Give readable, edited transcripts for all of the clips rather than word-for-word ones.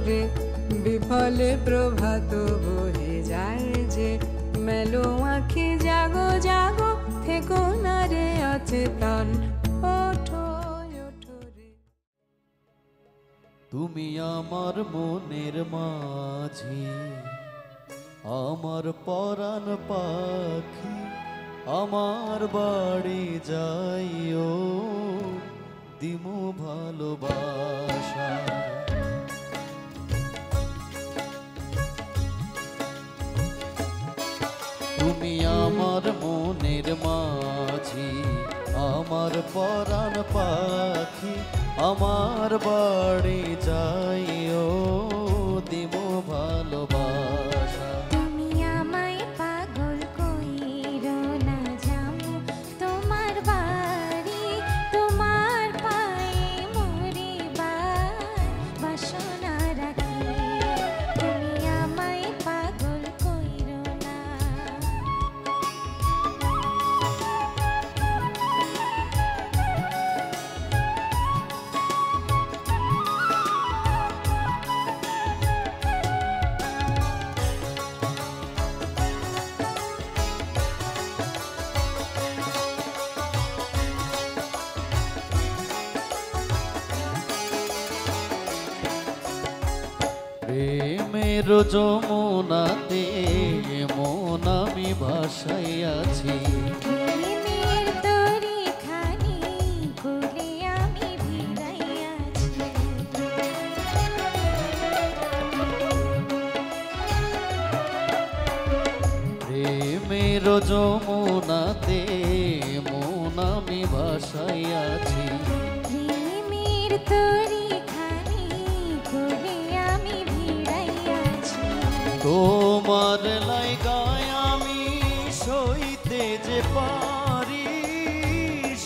রে বিফলে প্রভাত বহে যায় যে মেলো আঁখি জাগো জাগো থেকো না রে অচেতন ওঠো ওঠো রে। তুমি আমার মনের মাঝি আমার পরাণ পাখি আমার বাড়ি যাইও দিমু ভালোবাসা। তুমি আমার মনের মাঝি আমার পরাণ পাখি আমার বাড়ি যাইও দিমু ভালোবাসা। তুমি আমায় পাগল কইরো না যামু তোমার বাড়ি তোমার পায়ে মরিবার বাসনা রাখি। তুমি আমায় পাগল কইরো না। প্রেমের যমুনাতে মন আমি ভাসাইয়াছি। প্রেমের তরিখানি কুলে আমি ভিড়াইয়াছি। প্রেমের যমুনাতে মন আমি ভাসাইয়াছি। প্রেমের তরিখানি কুলে আমি ভিড়াইয়াছি। তোমার লাইগায় আমি সইতে যে পারি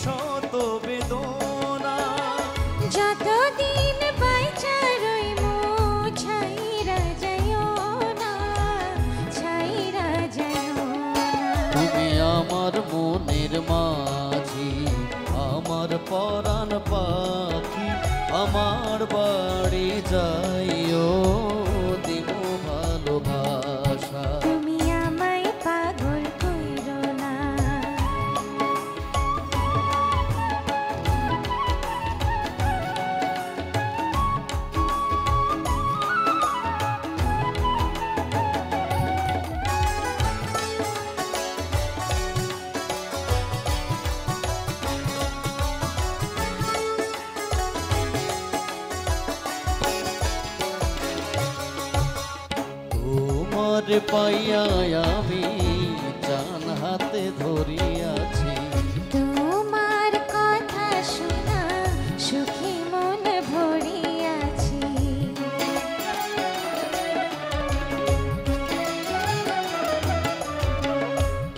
শত বেদনা। যতদিন বাইচা রইমু ছাইরা যাইও না, ছাইরা যাইও না। তুমি আমার মনের মাঝি আমার পরাণ পাখি আমার বাড়ি যাইও দিমু ভালোবাসা। তুমি আমায় পাগল কইরো না। তোমার পাইয়া আমি জান হাতে ধরিয়াছি। তোমার কথা শোনা সুখী মন ভরিয়াছি।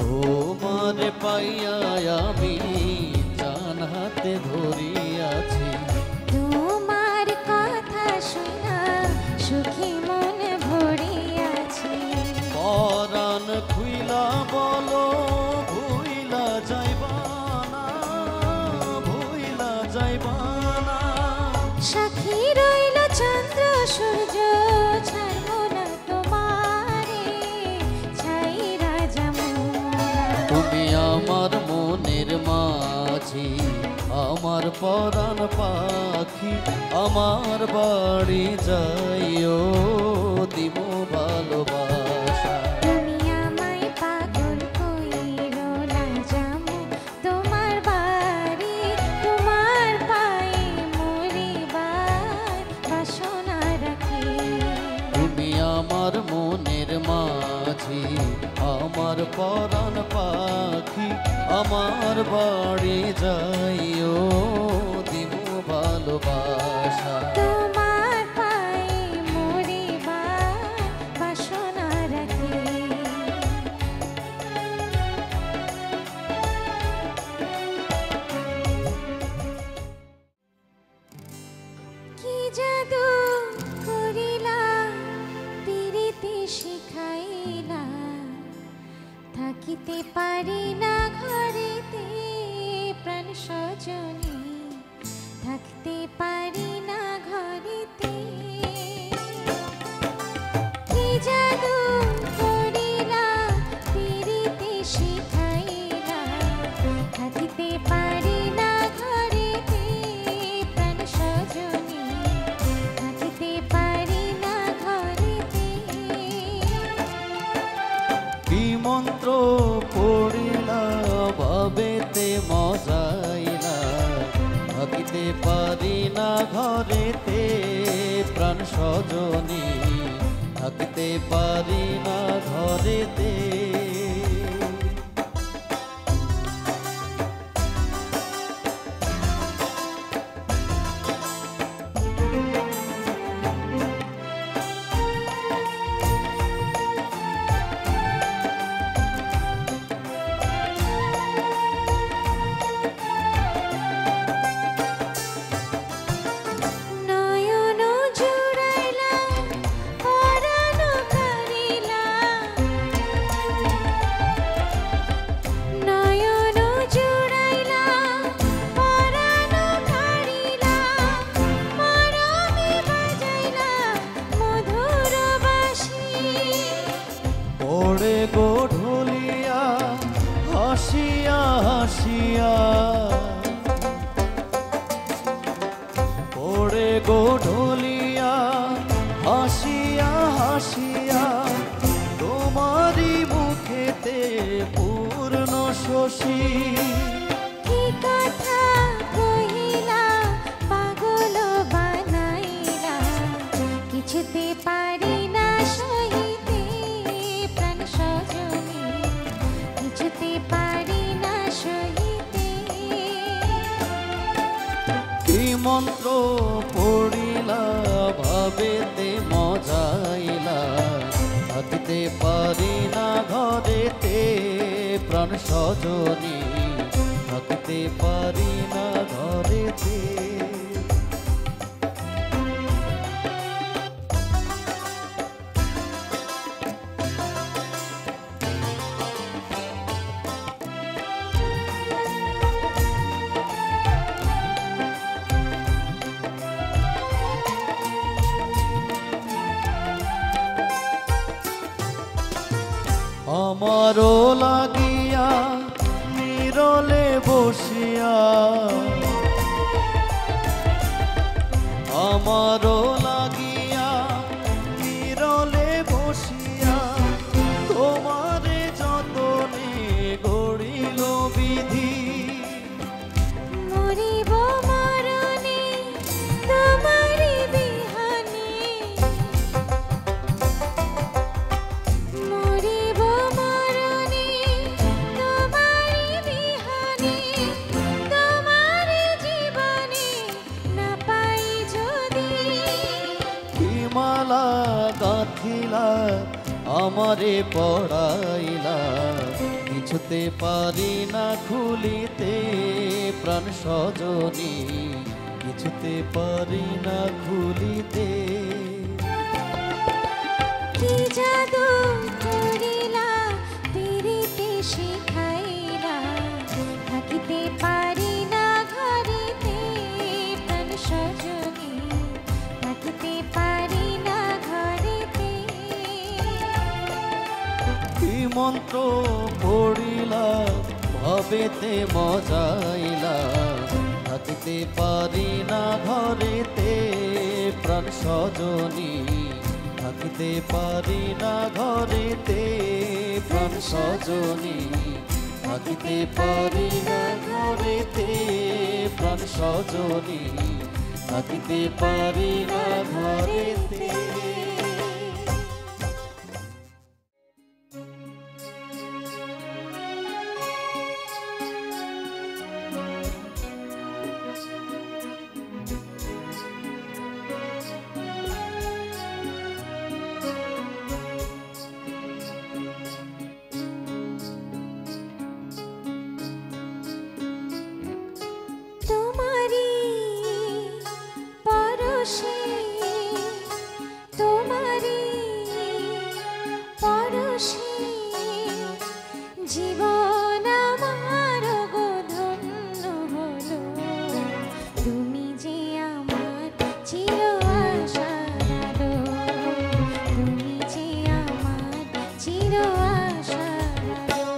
তোমার পাইয়া আমি জান হাতে ধরিয়াছি। তোমার কথা শোনা সুখী মন ভরিয়াছি। পরাণ খুইলা বলো ভুইলা যাইবা না, ভুইলা যাইবা না। সাক্ষী রইল চন্দ্র সূর্য ছাড়বো না তোমারে, ছাইরা যাবো না। তুমি আমার মনের মাঝি আমার পরাণ পাখি আমার বাড়ি যাইও দিমু ভালোবাসা। তুমি আমায় পাগল কইরো না যামু তোমার বাড়ি তোমার পায়ে মরিবার বাসনা রাখি। তুমি আমার মনের মাঝি আমার পরাণ পাখি আমার বাড়ি যাইও দিমু ভালোবাসা। তোমার পায়ে মরিবার বাসনা রাখি। কি জাদু করিলা পিরিতি শিখাইলা, থাকিতে পারি না ঘরেতে প্রাণ সজনী, থাকতে পারি না ঘরেতে। ঘরেতে প্রাণ সজনী থাকতে পারি না ঘরেতে গোঢলিয়া হাসিয়া হাসিয়া ওরে গোঢলিয়া হাসিয়া হাসিয়া তোমারি মুখেতে পূর্ণ শশী কি কথা কহিলা পাগল বানাইলা কিছুতে পারি না সহিতে প্রাণ সজনী কিছুতে পারি না সহিতে কি মন্ত্র পড়িলা ভাবেতে মজাইলা থাকতে পারি না ঘরেতে প্রাণ সজনী থাকতে পারি না ঘরেতে আমারও লাগিয়া নিরলে বসিয়া আমারও লাগিয়া নিরলে বসিয়া তোমারে যতনে গড়িল বিধি মরিব মরণে তোমারি বিহানে মরিব মরণে তোমারি বিহানে তোমারি জীবনে না পাই যদি মালা গাঁথিলা আমারে পড়াইলা কিছুতে পারি না খুলিতে প্রাণ সজনী কিছুতে পারি না খুলিতে কি জাদু করিলা পিরিতে শিখাইলা থাকিতে পারি না ঘরেতে প্রাণ সজনী থাকিতে পারি না ঘরেতে কি মন্ত্র পড়িলা ভাবেতে মজাইলা থাকিতে পারি না ঘরেতে প্রাণ সজনী থাকিতে পারি না ঘরেতে প্রাণ সজনী থাকিতে পারি না ঘরেতে প্রাণ সজনী থাকিতে পারি না ঘরেতে তোমারি পরশে তোমারি পরশে জীবন আমার গো ধন্য হলো তুমি যে আমার চির আশার আলো তুমি যে আমার চির আশার আলো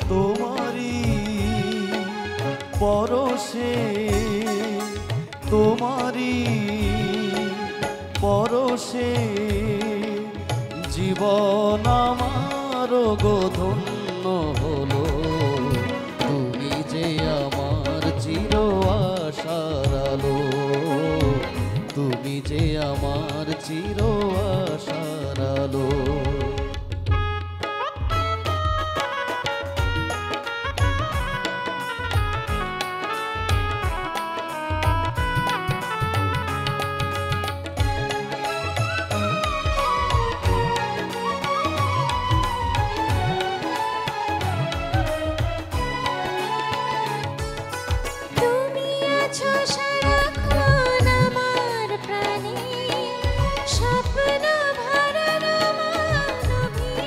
তোমারি পরশে তোমারি পরশে জীবন আমার গো ধন্য হলো তুমি যে আমার চির আশার আলো আমার চির আশার আলো। তুমি আছো সারাক্ষণ আমার প্রাণে, স্বপ্ন ভরানো মানবীমানে।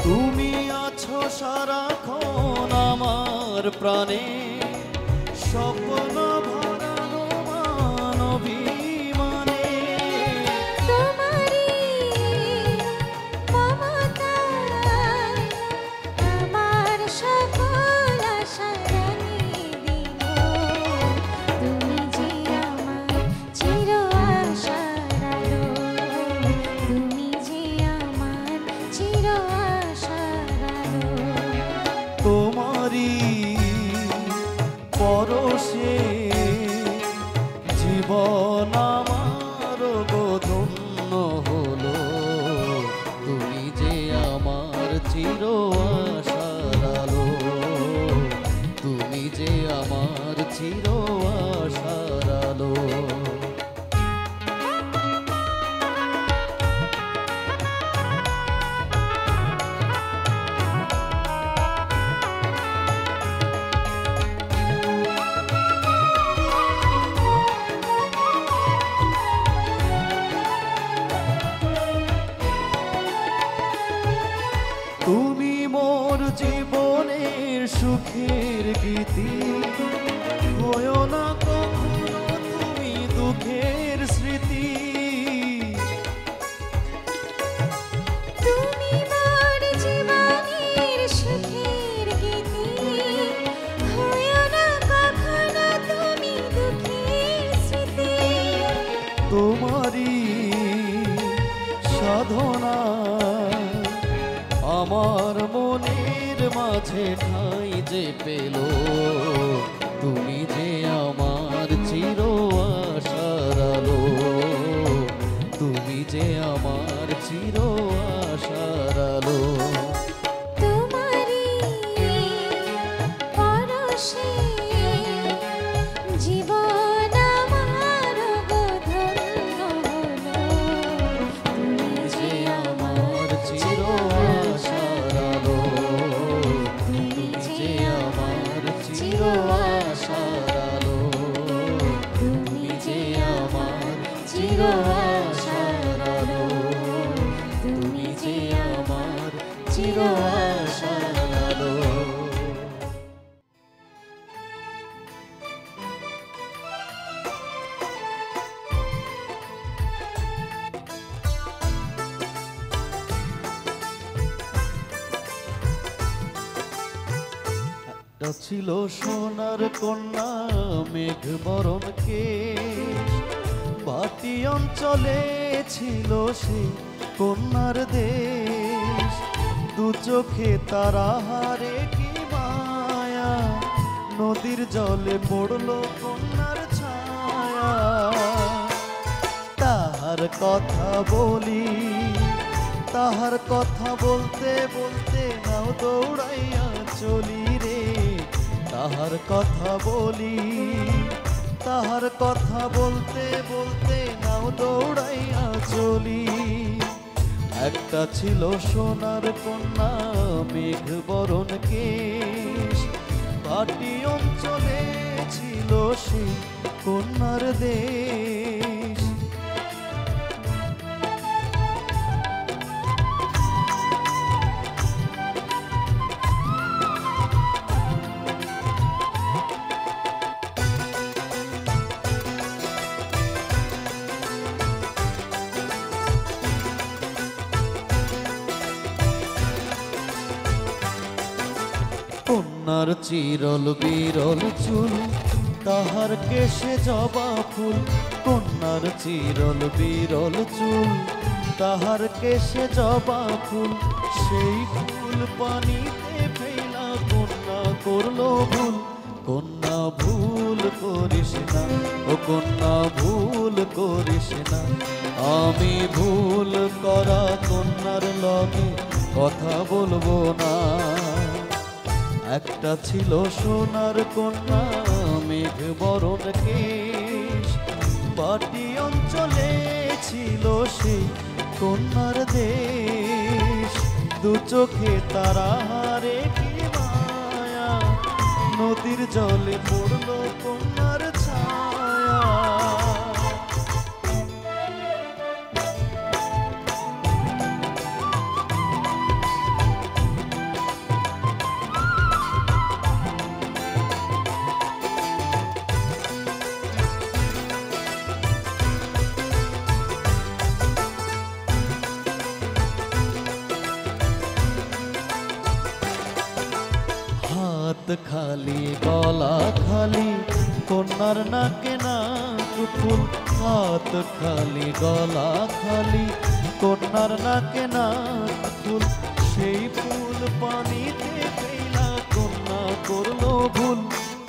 তুমি আছো সারাক্ষণ আমার প্রাণে, স্বপ্ন ভরানো মানবীমানে। তোমারই মমতায় আমার সকল আশা রাঙিয়ে দিল। তুমি যে আমার চির আশার আলো, তুমি যে আমার চির আশার আলো। তোমারই পরশে জীবন আমার গো ধন্য হলো। তুমি যে আমার চির আশার আলো, তুমি যে আমার চির আশার আলো। তুমি মোর জীবনের সুখের গীতি, হয়ো না কখনো তুমি দুঃখের স্মৃতি। তুমি মোর জীবনের সুখের গীতি, হয়ো না কখনো তুমি দুঃখের স্মৃতি। তোমারই সাধনা আমার মনের মাঝে ঠাঁই যে পেল। তুমি যে আমার চির আশার আলো, তুমি যে আমার চির আশার আলো। তোমারই পরশে জীবন আমার গো ধন্য হলো। তুমি যে আমার চির আশার আলো, তুমি যে আমার চির আশার আলো, তুমি যে আমার চির আশার আলো, তুমি যে আমার চির আশার আলো। একটা ছিল সোনার কন্যা মেঘ বরণ কেশ, বাটি অঞ্চলে ছিল সে কন্যার দেশ। দু চোখে তারা হারে কি মায়া, নদীর জলে পড়লো কন্যার ছায়া। তাহার কথা বলি, তাহার কথা বলতে বলতে নাও দৌড়াইয়া চলি রে। তাহার কথা বলি, তাহার কথা বলতে বলতে নাও দৌড়াইয়া চলি। একটা ছিল সোনার কন্যা মেঘ বরণ কেশ, ভাটি অঞ্চলে ছিল সে কন্যার দেশ। কন্যার চিরল বিরল চুল, তাহার কেশে জবা ফুল। কন্যার চিরল বিরল চুল, তাহার কেশে জবা ফুল। সেই ফুল পানিতে ফেলা কন্যা করলো ভুল। কন্যা ভুল করিস না, ও কন্যা ভুল করিস না। আমি ভুল করা কন্যার লগে কথা বলবো না। একটা ছিল সোনার কন্যা মেঘ বরণ কেশ, বাটি অঞ্চলে ছিল সেই কন্যার দেশ। দু চোখে তারা হারে কি মায়া, নদীর জলে পড়লো কন্যার ছায়া। হাত খালি গলা খালি কন্যার নাকে নাক ফুল। হাত খালি গলা খালি কন্যার নাকে নাক ফুল। সেই ফুল পানিতে ফেলা কন্যা করলো ভুল।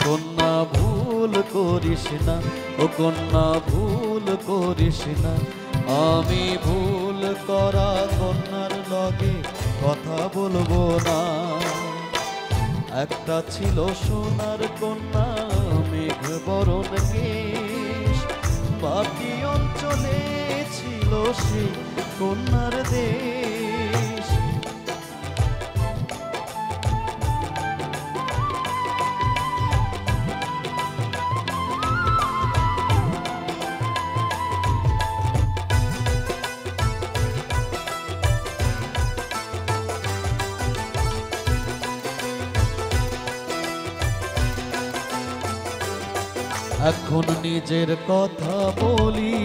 কন্যা ভুল করিস না, ও কন্যা ভুল করিস না। আমি ভুল করা কন্যার লগে কথা বলবো না। একটা ছিল সোনার কন্যা মেঘ বরণ কেশ, বাকি অঞ্চলে ছিল সেই কন্যার দেশ। এখন নিজের কথা বলি,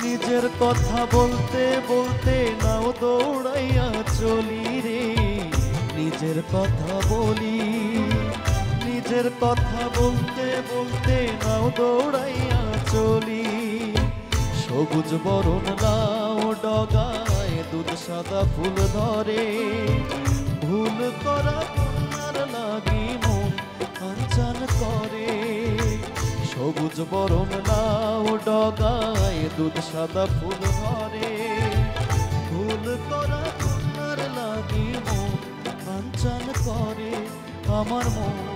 নিজের কথা বলতে বলতে নাও দৌড়াইয়া চলি রে। নিজের কথা বলি, নিজের কথা বলতে বলতে নাও দৌড়াইয়া চলি। সবুজ বরণ লাউ ডগায় দুধ সাদা ফুল ধরে। ভুল করা কন্যার লাগি মন কাঞ্চন করে। সবুজ বরণ লাউ ডগায় দুধ সাদা ফুল ধরে। ভুল করা কন্যার লাগি মন কাঞ্চন করে। আমার মন